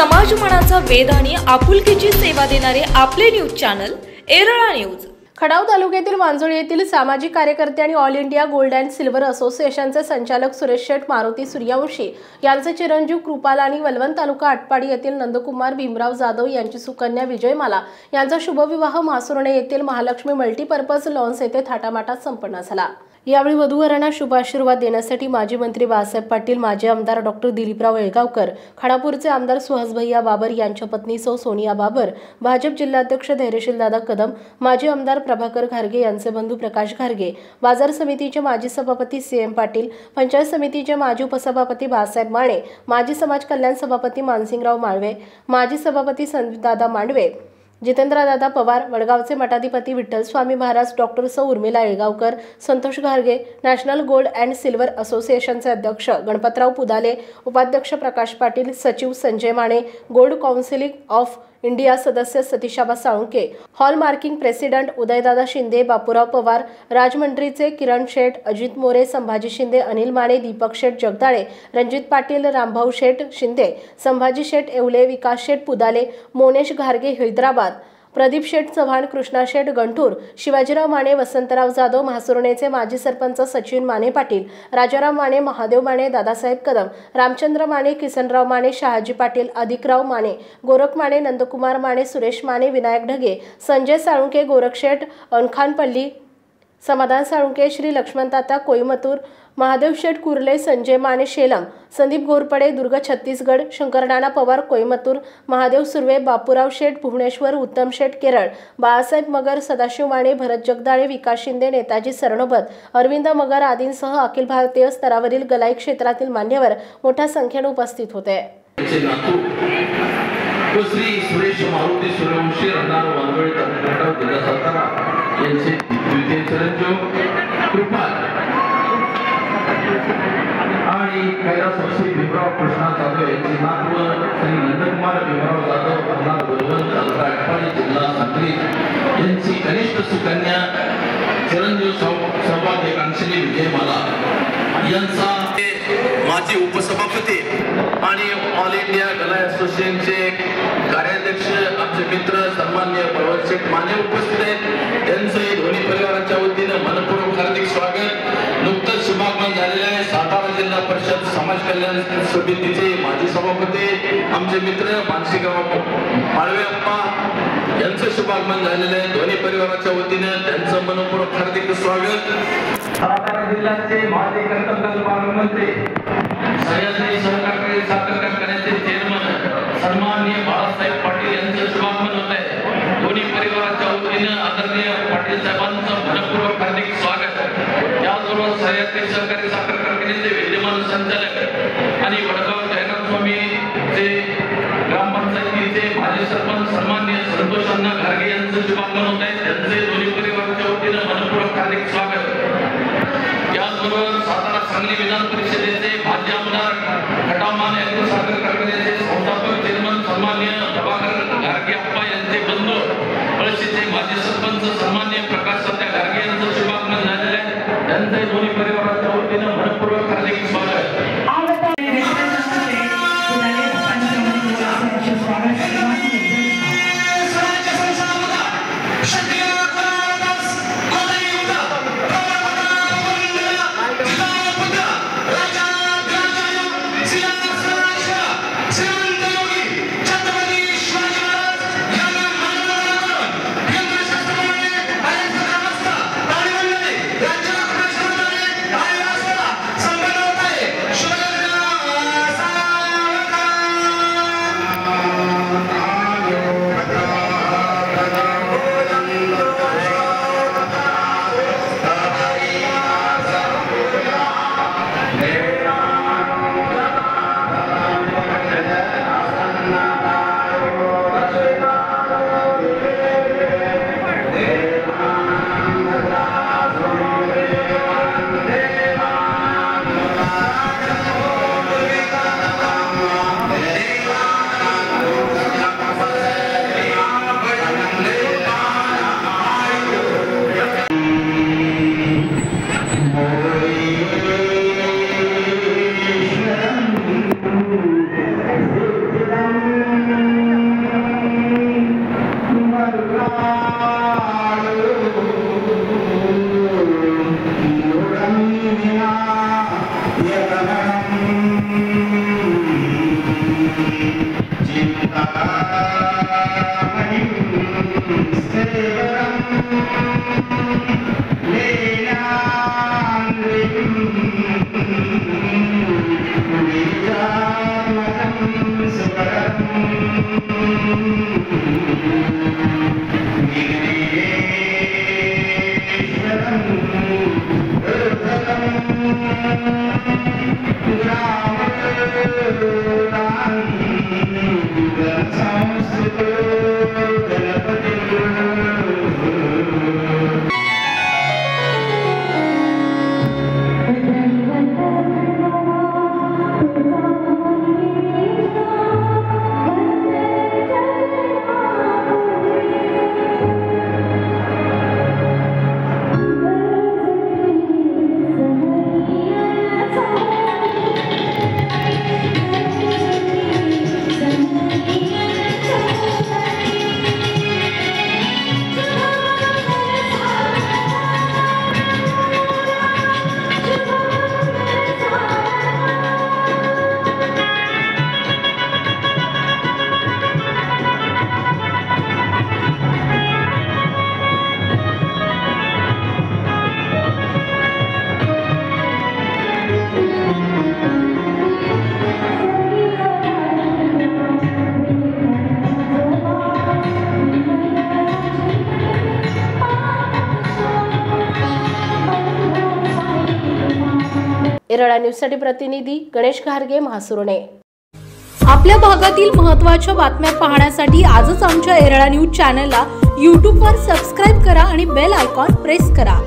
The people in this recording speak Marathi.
समाजमनाचा वेध आणि आपुलकीची सेवा देणारे आपले न्यूज चॅनल एरळा न्यूज। खडाव तालुक्यातील वांजोळी येथील सामाजिक कार्यकर्ते आणि all India gold and silver असोसिएशनचे संचालक सुरेश शेठ मारुती सूर्यवंशी यांचे चिरंजीव कृपाल आणि वलवंत तालुका आटपाडी येथील नंदकुमार भीमराव जाधव यांची सुकन्या विजयमाला यांचा शुभविवाह म्हासुर्णे येथील महालक्ष्मी मल्टीपर्पज लॉन्स येथे थाटामाटात संपन्न झाला। यावेळी वधूवरांना शुभ आशीर्वाद देण्यासाठी माजी मंत्री बाळासाहेब पाटील, माजी आमदार डॉक्टर दिलीपराव येळगावकर, खानापूरचे आमदार सुहास भैया बाबर यांच्या पत्नी सौ सोनिया बाबर, भाजप जिल्हाध्यक्ष धैर्यशील दादा कदम, माजी आमदार प्रभाकर घारगे यांचे बंधू प्रकाश घारगे, बाजार समितीचे माजी सभापती सीएम पाटील, पंचायत समितीचे माजी उपसभापती बाळासाहेब माने, माजी समाज कल्याण सभापती मानसिंगराव माळवे, माजी सभापती संदीपदादा मांडवे, जितेंद्रदादा पवार, वडगावचे मठाधिपती विठ्ठल स्वामी महाराज, डॉक्टर सौ उर्मिला येळगावकर, संतोष घारगे, नॅशनल गोल्ड अँड सिल्वर असोसिएशनचे अध्यक्ष गणपतराव पुदाले, उपाध्यक्ष प्रकाश पाटील, सचिव Sanjay Mane, gold council of India सदस्य Satishaba Salunke, hallmarking president Udaydada Shinde, Bapurao Pawar, राजमंड्रीचे किरण शेठ, अजित मोरे, संभाजी शिंदे, अनिल माने, दीपक शेठ जगदाळे, रणजित पाटील, रामभाऊ शेठ शिंदे, संभाजी शेठ येवले, विकास शेठ पुदाले, मोनेश घारगे हैदराबाद, प्रदीप शेठ चव्हाण, कृष्णा शेठ गंठूर, शिवाजीराव माने, वसंतराव जाधव, म्हासुर्णेचे माजी सरपंच सचिन माने पाटील, राजाराम माने, महादेव माने, दादासाहेब कदम, रामचंद्र माने, किसनराव माने, शहाजी पाटील, अधिकराव माने, गोरख माने, नंदकुमार माने, सुरेश माने, विनायक ढगे, संजय साळुंके, गोरख शेठ अनखानपल्ली, समाधान साळुंके, श्री लक्ष्मणताता कोईमतूर, महादेव शेठ कुर्ले, संजय माने शेलम, संदीप घोरपडे, दुर्ग छत्तीसगड, शंकरनाना पवार कोईमतूर, महादेव सुर्वे, बापूराव शेठ भुवनेश्वर, उत्तम शेठ केरळ, बाळासाहेब मगर, सदाशिव माने, भरत जगदाळे, विकास शिंदे, नेताजी सरनोबत, अरविंद मगर आदींसह अखिल भारतीय स्तरावरील गलायक क्षेत्रातील मान्यवर मोठ्या संख्येने उपस्थित होते। श्री सुरेश मारुती सूर्यवंशी राहणार वांजोळी तालुका जिल्हा सातारा यांचे द्वितीय चिरंजीव कृपाल आणि कैलासवासी भीमराव कृष्णा जाधव यांचे नातू श्री नंदकुमार भीमराव जाधव राहणार वलवंत तालुका आटपाडी जिल्हा सांगली यांची कनिष्ठ सुकन्या चिरंजीव सौभाग्य कांक्षिणी विजयमाला यांचा माजी उपसभापती आणि ऑल इंडिया गलाय असोसिएशनचे कार्याध्यक्ष आमचे मित्र सन्माननीय प्रवत शेठ माने उपस्थित आहेत। त्यांचे दोन्ही परिवाराच्या वतीने मनपूर्वक हार्दिक स्वागत। नुकतंच शुभागमन झालेले आहे सातारा जिल्हा परिषद समाज कल्याण समितीचे माजी सभापती आमचे मित्र मानसिंगराव माळवे अप्पा यांचं शुभागमन झालेलं आहे। दोन्ही परिवाराच्या वतीने त्यांचं मनपूर्वक हार्दिक स्वागत। सातारा जिल्ह्याचे माजी कर्तव्य पालकमंत्री सह्याद्री सहकारी साखर कारखान्याचे चेअरमन सन्माननीय बाळासाहेब पाटील यांचं शुभागमन होत आहे। दोन्ही परिवाराच्या वतीने आदरणीय पाटील साहेबांचं मनपूर्वक हार्दिक स्वागत। याचबरोबर सह्याद्री सहकारी साखर कारखान्याचे विद्यमान संचालक आणि वडगाव जयनाथ स्वामीचे ग्रामपंचायतीचे माजी सरपंच सन्माननीय संतोष अण्णा घारगे यांचं शुभागमन होत आहे। त्यांचे दोन्ही परिवाराच्या वतीने मनपूर्वक हार्दिक स्वागत। याचबरोबर सातारा सांगली विधान परिषदेचे माजी आमदार खटामान यांचे साखर कारखान्याचे संस्थापक चेअरमन सन्माननीय प्रभाकर घारगे अप्पा यांचे बंधू पळशीचे माजी सरपंच सन्माननीय प्रकाश सत्या घारगे यांचं शुभागमन झालेले आहे। त्यांचे दोन्ही परिवाराच्या वतीने मनपूर्वक हार्दिक स्वागत। एरळा न्यूजसाठी प्रतिनिधी गणेश घारगे, म्हासुर्णे। आपल्या भागातील महत्त्वाच्या बातम्या पाहण्यासाठी आजच आमच्या एरळा न्यूज चॅनलला YouTube वर सबस्क्राइब करा आणि बेल आयकॉन प्रेस करा।